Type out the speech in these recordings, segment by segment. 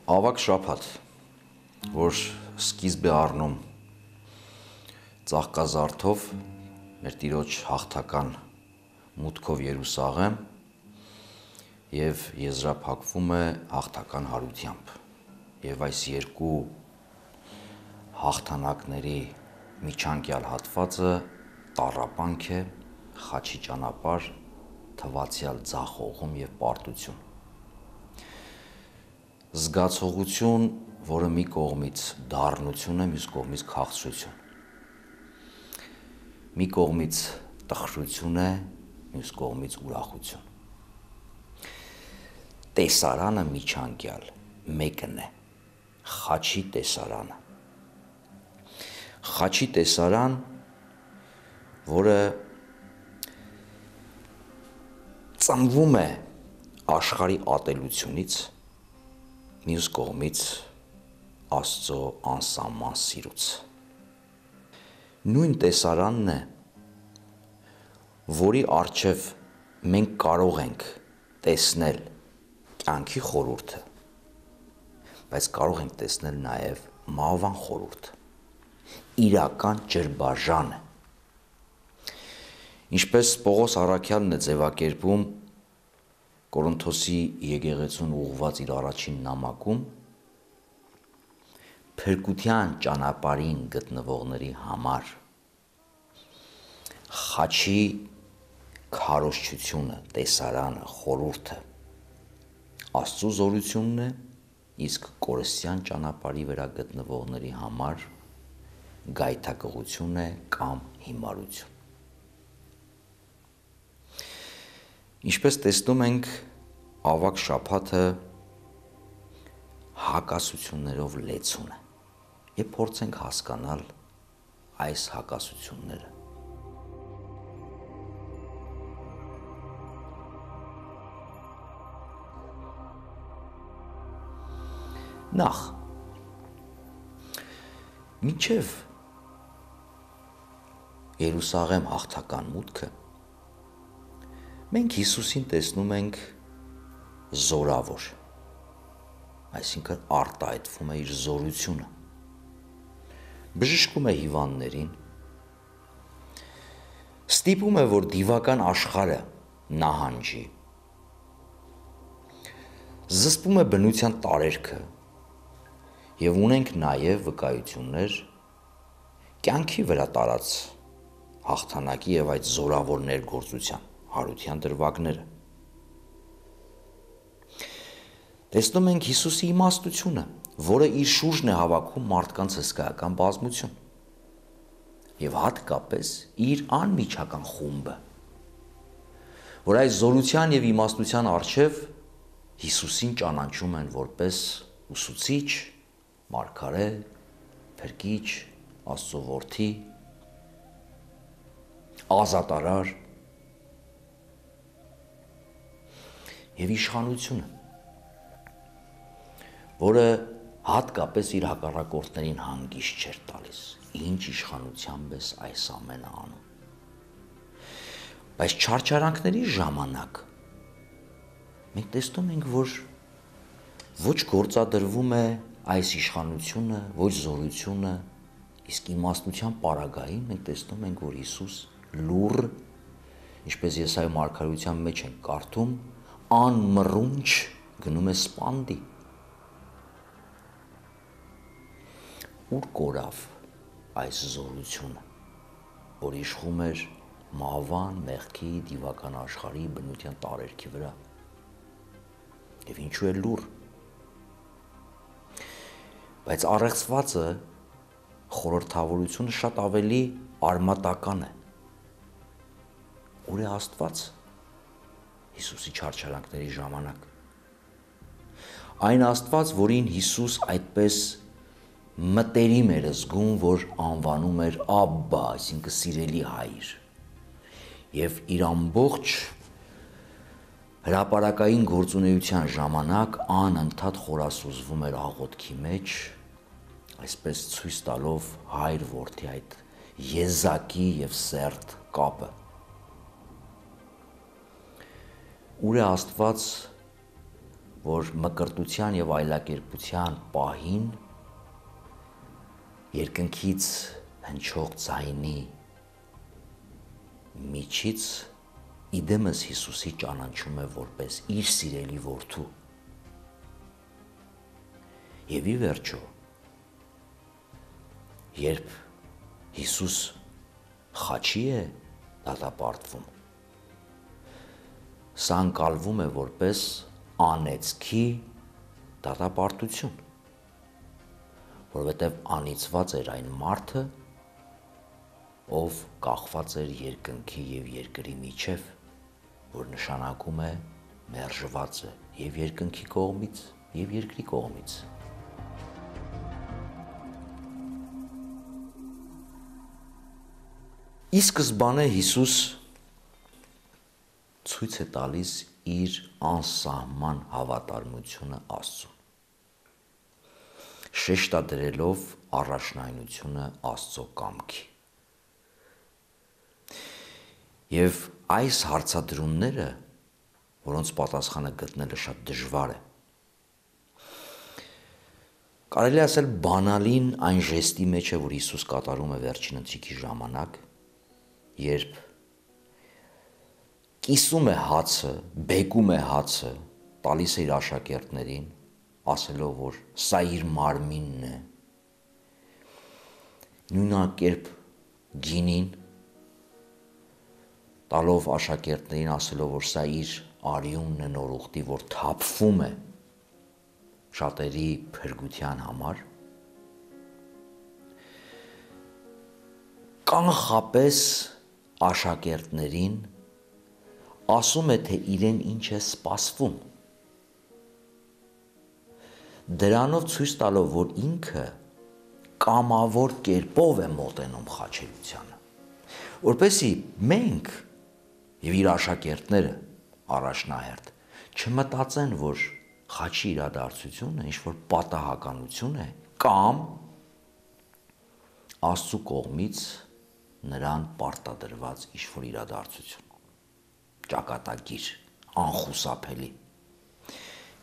Ավագ շաբաթ, որ սկիզբ է առնում ծաղկազարդով մեր Տիրոջ հաղթական մուտքով Երուսաղեմ և եզրափակվում է հաղթական հարությամբ։ Եվ այս երկու հաղթանակների միջանկյալ հատվածը տառապանք է, խաչի ճանապարհ, թվացյալ ձախողում և պարտություն։ Զգացողություն, որը մի կողմից դառնություն է, մյուս կողմից քաղցրություն։ Մի կողմից տխրություն է, մյուս կողմից ուրախություն։ Տեսարանը միջանկյալ մեկն է, խաչի տեսարանը։ Խաչի տեսարան, որը ծնվում է աշխարհի ատելությունից, մյուս կողմից Աստծո անսահման սիրուց։ Նույն տեսարանն է, որի առջև մենք կարող ենք տեսնել կյանքի խորհուրդը, բայց կարող ենք տեսնել նաև մահվան խորհուրդը, իրական ջրբաժանը։ Ինչպես Պողոս առաքյալն է ձևակերպում Կորինթոսի եկեղեցուն ուղղված իր առաջին նամակում, փրկության ճանապարհին գտնվողների համար խաչի քարոզչությունը, տեսարանը, խորհուրդը Աստծո զորությունն է, իսկ կորստյան ճանապարհի վրա գտնվողների համար գայթակղություն է կամ հիմարություն։ Ինչպես տեսնում ենք, ավագ շաբաթը հակասություններով լեցուն է, և փորձենք հասկանալ այս հակասությունները։ Նախ, մինչև Երուսաղեմ հաղթական մուտքը, մենք Հիսուսին տեսնում ենք զորավոր, այսինքն արտահայտվում է իր զորությունը, բժշկում է հիվանդներին, ստիպում է, որ դիվական աշխարհը նահանջի, զսպում է բնության տարերքը և ունենք նաև վկայություններ կյանքի վրա տարած հաղթանակի և այդ զորավոր ներգործության, հարության դրվագները։ Տեսնում ենք Հիսուսի իմաստությունը, որը իր շուրջն է հավաքում մարդկանց հսկայական բազմություն և հատկապես իր անմիջական խումբը, որ այս զորության և իմաստության առջև Հիսուսին ճանաչում են որպես ուսուցիչ, մարգարե, փրկիչ, Աստծո որդի, ազատարար և իշխանությունը, որը հատկապես իր հակառակորդներին հանգիստ չէր տալիս, ինչ իշխանությամբ ես այս ամենը անում։ Բայց չարչարանքների ժամանակ մենք տեսնում ենք, որ ոչ գործադրվում է այս իշխանությունը, ոչ զորությունը, իսկ իմաստության պարագային մենք տեսնում ենք, որ Հիսուս լուռ, ինչպես Եսայի մարգարեության մեջ ենք կարդում, անմռունչ գնում է սպանդի։ Ուր կորավ այս զորությունը, որ իշխում էր մահվան, մեղքի, դիվական աշխարհի, բնության տարերքի վրա։ Եվ ինչու է լուռ։ Բայց առեղծվածը, խորհրդավորությունը շատ ավելի արմատական է։ Ուր է Աստված Հիսուսի չարչարանքների ժամանակ։ Այն Աստված, որին Հիսուս այդպես մտերիմ էր զգում, որ անվանում էր Աբբա, այսինքն սիրելի հայր, և իր ամբողջ հրապարակային գործունեության ժամանակ անընդհատ խորասուզվում էր աղոթքի մեջ, այսպես ցույց տալով հայր-որդի այդ եզակի և սերտ կապը։ Ուր է Աստված, որ մկրտության եւ այլակերպության պահին երկնքից հնչող ձայնի միջից իդեմս Հիսուսի ճանաչում է որպես իր սիրելի որդու։ Եվ ի վերջո, երբ Հիսուս խաչի է դատապարտվում, սա ընկալվում է որպես անեծքի դատապարտություն, որովհետև անիծված էր այն մարդը, ով կախված էր երկնքի և երկրի միջև, որ նշանակում է մերժված է և երկնքի կողմից, և երկրի կողմից։ Ի սկզբանե Հիսուս ցույց է տալիս իր անսահման հավատարմությունը Աստծուն, շեշտադրելով առաջնայնությունը Աստծո կամքի։ Եվ այս հարցադրումները, որոնց պատասխանը գտնելը շատ դժվար է, կարելի ասել բանալին այն ժեստի մեջ է, որ Հիսուս կատարում է վերջին ընթրիքի ժամանակ, երբ կիսում է հացը, բեկում է հացը, տալիս է իր աշակերտներին, ասելով, որ սա իր մարմինն է, նույնակերպ գինին, տալով աշակերտներին, ասելով, որ սա իր արյունն է նոր ուխտի, որ թափվում է շատերի փրկության համար, կանխապես աշակերտներին ասում է, թե իրեն ինչ է սպասվում, դրանով ցույց տալով, որ ինքը կամավոր կերպով է մոտենում խաչելությանը, որպեսզի մենք և իր աշակերտները առաջնահերթ չմտածեն, որ խաչի իրադարձությունը ինչ-որ պատահականություն է կամ Աստծու կողմից նրան պարտադրված ինչ-որ իրադարձություն, ճակատագիր, անխուսափելի։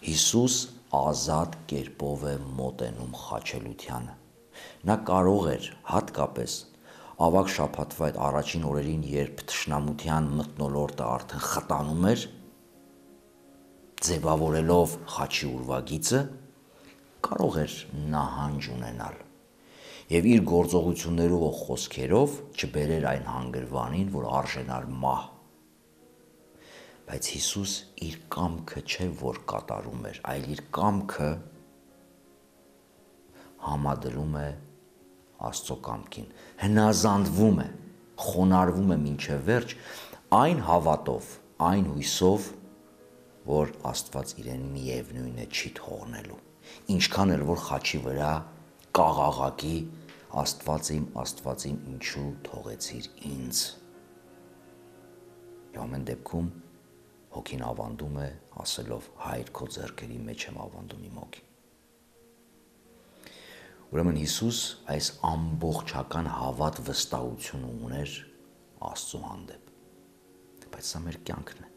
Հիսուս ազատ կերպով է մոտենում խաչելությանը։ Նա կարող էր հատկապես ավագ շաբաթվա այդ առաջին օրերին, երբ թշնամության մթնոլորտը արդեն խտանում էր, ձևավորելով խաչի ուրվագիծը, կարող էր նահանջ ունենալ և իր գործողություններով ու խոսքերով չբերեր այն հանգրվանին, որ արժենար մահ։ Բայց Հիսուս իր կամքը չէ, որ կատարում էր, այլ իր կամքը համադրում է Աստծո կամքին, հնազանդվում է, խոնարհվում է մինչև վերջ այն հավատով, այն հույսով, որ Աստված իրեն միևնույն է չի թողնելու, ինչքան էլ որ խաչի վրա կաղաղակի Աստված իմ, ինչու թողեցիր ինձ։ Եվ ամեն դեպքում հոգին ավանդում է, ասելով Հայր քո ձեռքերի մեջ եմ ավանդում իմ հոգին։ Ուրեմն Հիսուս այս ամբողջական հավատ վստահությունը ուներ Աստծո հանդեպ, բայց սա մեր կյանքն է։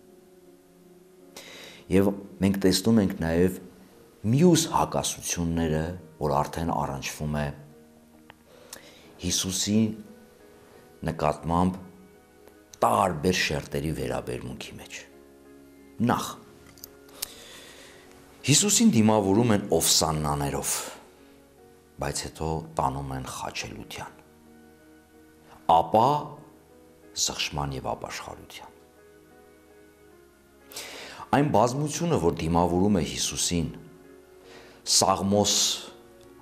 Եվ մենք տեսնում ենք նաև մյուս հակասությունները, որ արդեն առնչվում է Հիսուսի նկատմամբ տարբեր շերտերի վերաբերմունքի մեջ։ Նախ, Հիսուսին դիմավորում են օվսաննաներով, բայց հետո տանում են խաչելության, ապա զղջման և ապաշխարության։ Այն բազմությունը, որ դիմավորում է Հիսուսին, Սաղմոս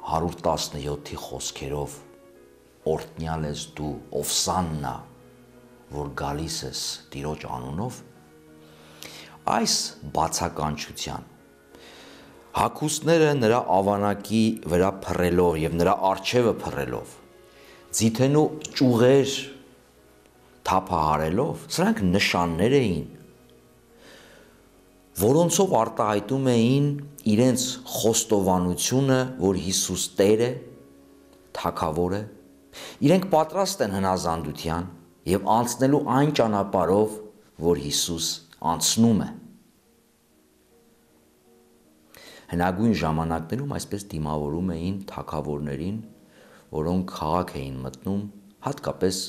117-ի խոսքերով օրհնյալ ես դու, Օվսաննա, որ գալիս ես Տիրոջ անունով, այս բացականչության հագուստները նրա ավանակի վրա փռելով և նրա առջևը փռելով, ձիթենու ճյուղեր թափահարելով, սրանք նշաններ էին, որոնցով արտահայտում էին իրենց խոստովանությունը, որ Հիսուս Տեր է, թագավոր է, իրենք պատրաստ են հնազանդության և անցնելու այն ճանապարհով, որ Հիսուս անցնում է։ Հնագույն ժամանակներում այսպես դիմավորում էին թագավորներին, որոնք քաղաք էին մտնում, հատկապես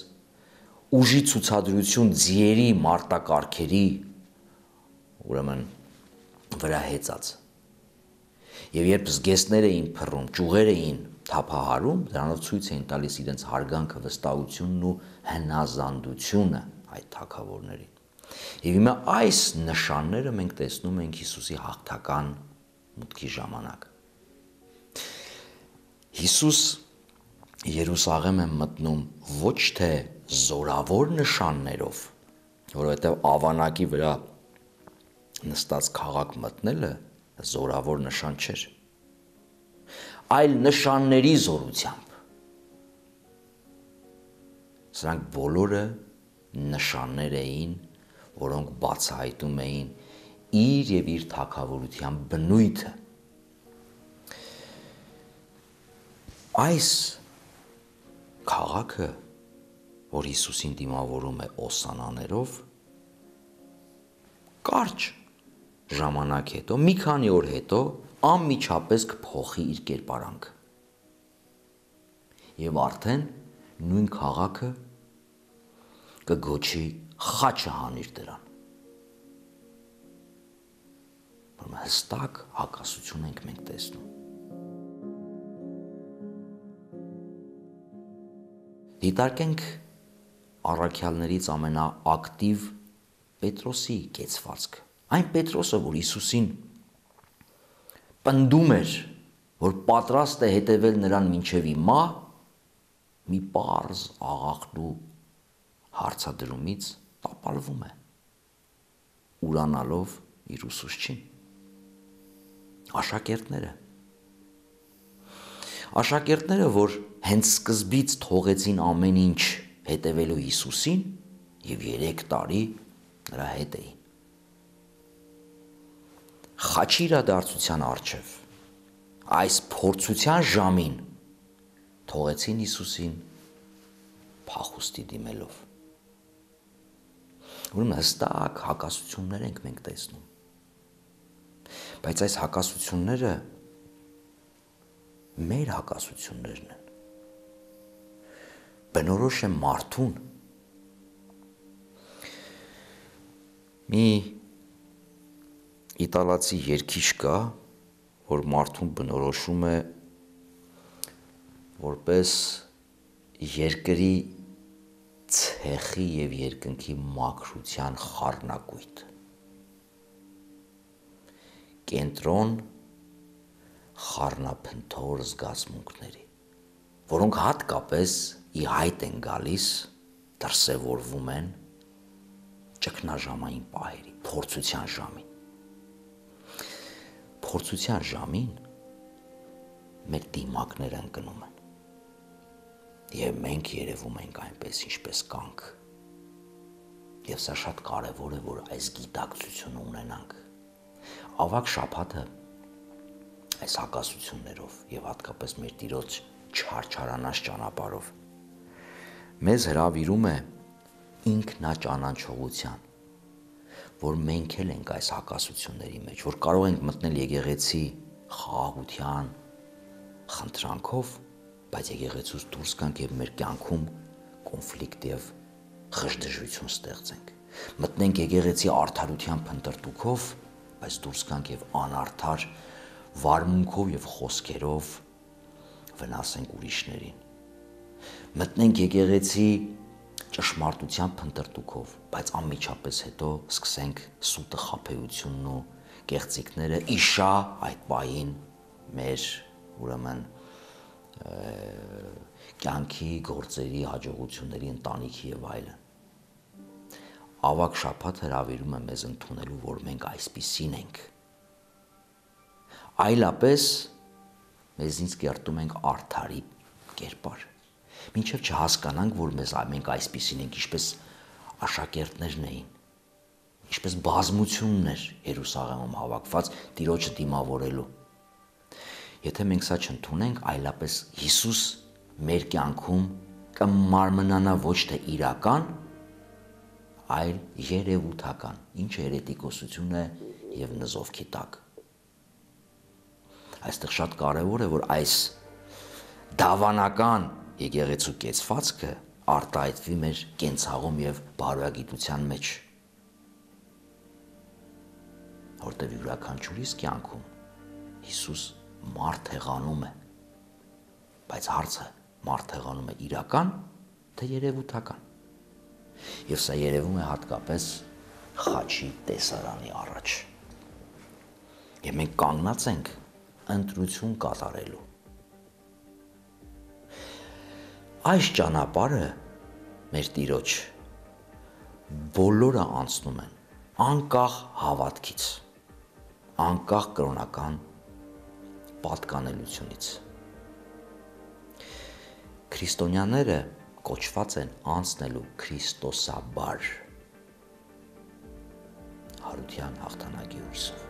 ուժի ցուցադրություն ձիերի մարտակարգերի ուրեմն վրա հեծած։ Եվ երբ զգեստներ էին փռում, ճյուղեր էին թափահարում, դրանով ցույց էին տալիս իրենց հարգանքը, վստահությունն ու հնազանդությունը այդ թագավորներին։ Եվ հիմա այս նշանները մենք տեսնում ենք Հիսուսի հաղթական մուտքի ժամանակ։ Հիսուս Երուսաղեմ է մտնում ոչ թե զորավոր նշաններով, որովհետև ավանակի վրա նստած քաղաք մտնելը զորավոր նշան չէր, այլ նշանների զորությամբ։ Սրանք բոլորը նշաններ էին, որոնք բացահայտում էին իր եւ իր թագավորության բնույթը։ Այս քաղաքը, որ Հիսուսին դիմավորում է օսանաներով, կարճ ժամանակ հետո, մի քանի օր հետո անմիջապես կփոխի իր կերպարանքը։ Եվ արդեն նույն քաղաքը կգոչի խաչը հանիր դրան։ Հստակ հակասություն ենք մենք տեսնում։ Դիտարկենք առաքյալներից ամենաակտիվ Պետրոսի կեցվածքը։ Այն Պետրոսը, որ Հիսուսին պնդում էր, որ պատրաստ է հետևել նրան մինչև հիմա, մի պարզ աղախնու հարցադրումից տապալվում է, ուրանալով իր ուսուցչին։ Աշակերտները, որ հենց սկզբից թողեցին ամեն ինչ հետևելու Հիսուսին և 3 տարի նրա հետ էին։ Խաչի իրադարձության առջև այս փորձության ժամին թողեցին Հիսուսին փախուստի դիմելով։ Ուրեմն հստակ հակասություններ ենք մենք տեսնում։ Բայց այս հակասությունները մեր հակասություններն են։ Բնորոշ է մարդուն։ Մի իտալացի երգիչ կա, որ մարդուն բնորոշում է որպես երկրի ցեխի եւ երկնքի մաքրության խառնակույտ։ Կենտրոն խառնափնթոր զգացմունքների, որոնք հատկապես ի հայտ են գալիս, դրսևորվում են ճգնաժամային պահերի, փորձության ժամին։ Փորձության ժամին մեր դիմակները ընկնում են և մենք երևում ենք այնպես, ինչպես կանք։ Եվ սա շատ կարևոր է, որ այս գիտակցությունը ունենանք։ Ավագ շաբաթը այս հակասություններով և հատկապես մեր Տիրոջ չարչարանած ճանապարհով մեզ հրավիրում է ինքնաճանաչողության, որ մենք էլ ենք այս հակասությունների մեջ, որ կարող ենք մտնել եկեղեցի խաղաղության խնդրանքով, բայց եկեղեցուց դուրս գանք և մեր կյանքում կոնֆլիկտ և խժդժություն ստեղծենք։ Մտնենք եկեղեցի արդարության փնտրտուքով, բայց դուրս գանք և անարդար վարմունքով և խոսքերով վնասենք ուրիշներին։ Մտնենք եկեղեցի ճշմարտության փնտրտուքով, բայց անմիջապես հետո սկսենք սուտը խաբեությունն ու կեղծիքները իշա այդ պահին մեր ուրեմն կյանքի, գործերի, հաջողությունների, ընտանիքի եւ այլն։ Ավագ շաբաթ հրավիրում է մեզ ընդունելու, որ մենք այսպիսին ենք։ Այլապես մեզնից կերտում ենք արդարի կերպար, մինչև չհասկանանք, որ մենք այսպիսին ենք, ինչպես աշակերտներն էին, ինչպես բազմությունն էր Երուսաղեմում հավաքված Տիրոջը դիմավորելու։ Եթե մենք սա չընդունենք, այլապես Հիսուս մեր կյանքում կմարմնանա ոչ թե իրական, այլ երևութական, ինչը երետիկոսություն է և նզովքի տակ։ Այստեղ շատ կարևոր է, որ այս դավանական եկեղեցու կեցվածքը արտահայտվի մեր կենցաղում եւ բարոյագիտության մեջ, որտեղ յուրաքանչյուրիս կյանքում Հիսուս մարդ հեղանում է, բայց հարցը մարդ հեղանում է իրական, թե երևութական, եւ սա երևում է հատկապես խաչի տեսարանի առաջ, եւ մենք կանգնած ենք ընտրություն կատարելու։ Այս ճանապարհը մեր Տիրոջ բոլորը անցնում են անկախ հավատքից, անկախ կրոնական պատկանելությունից։ Քրիստոնյաները կոչված են անցնելու քրիստոսաբար հարության հաղթանակի հույսով։